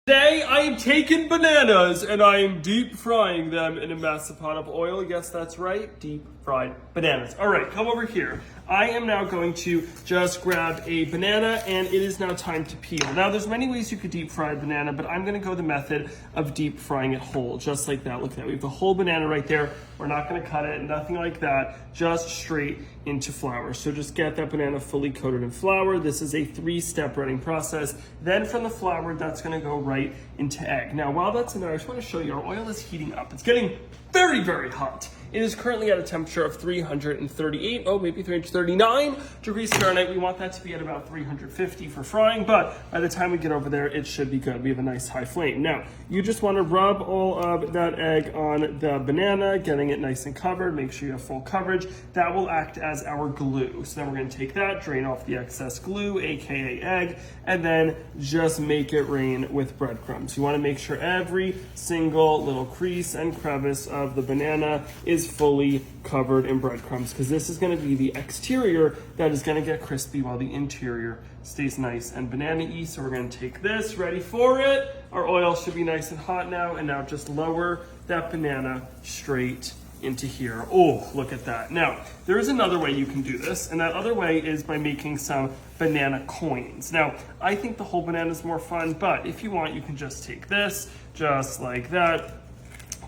Today I am taking bananas and I am deep frying them in a massive pot of oil. Yes, that's right, deep fried bananas. All right, come over here. I am now going to just grab a banana and it is now time to peel. Now there's many ways you could deep fry a banana, but I'm gonna go the method of deep frying it whole, just like that. Look at that, we have the whole banana right there. We're not gonna cut it, nothing like that, just straight into flour. So just get that banana fully coated in flour. This is a 3-step running process. Then from the flour, that's gonna go right into egg. Now, while that's in there, I just wanna show you our oil is heating up. It's getting very, very hot. It is currently at a temperature of 338, maybe 339 degrees Fahrenheit. We want that to be at about 350 for frying, but by the time we get over there, it should be good. We have a nice high flame. Now, you just want to rub all of that egg on the banana, getting it nice and covered. Make sure you have full coverage. That will act as our glue. So then we're going to take that, drain off the excess glue, aka egg, and then just make it rain with breadcrumbs. You want to make sure every single little crease and crevice of the banana is fully covered in breadcrumbs, because this is going to be the exterior that is going to get crispy while the interior stays nice and banana-y. So we're going to take this, ready for it. Our oil should be nice and hot now, and now just lower that banana straight into here. Oh, look at that. Now, there is another way you can do this, and that other way is by making some banana coins. Now, I think the whole banana is more fun, but if you want, you can just take this, just like that,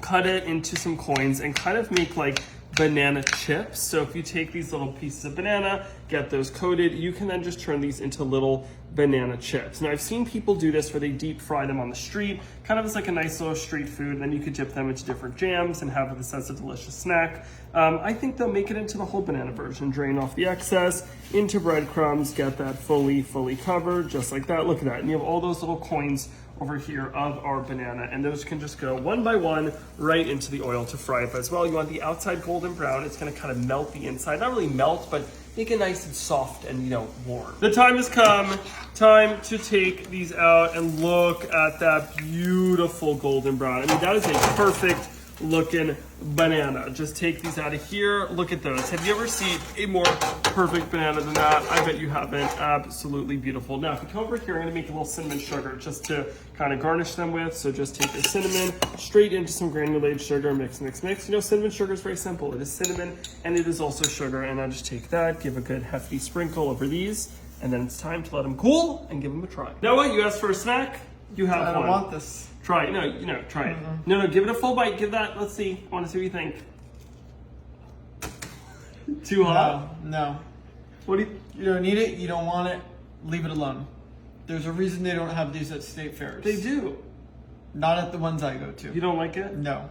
cut it into some coins and kind of make like banana chips. So if you take these little pieces of banana, get those coated, you can then just turn these into little banana chips. Now I've seen people do this where they deep fry them on the street, kind of as like a nice little street food, and then you could dip them into different jams and have this as a delicious snack. I think they'll make it into the whole banana version, drain off the excess, into breadcrumbs, get that fully covered, just like that. Look at that, and you have all those little coins over here of our banana, and those can just go one by one right into the oil to fry it. But as well, you want the outside golden brown. It's gonna kind of melt the inside, not really melt, but make it nice and soft and warm. The time has come, time to take these out and look at that beautiful golden brown. I mean, that is a perfect looking banana. Just take these out of here. Look at those. Have you ever seen a more perfect banana than that? I bet you haven't. Absolutely beautiful. Now, if you come over here, I'm gonna make a little cinnamon sugar just to kind of garnish them with. So just take the cinnamon straight into some granulated sugar, mix. Cinnamon sugar is very simple. It is cinnamon and it is also sugar. And I just take that, give a good hefty sprinkle over these, and then it's time to let them cool and give them a try. Now what, you asked for a snack? You have one. I don't want this. Try it. No, try it. No, give it a full bite. Give that. Let's see. I want to see what you think. Too hot? No. What do You don't need it. You don't want it. Leave it alone. There's a reason they don't have these at state fairs. They do. Not at the ones I go to. You don't like it? No.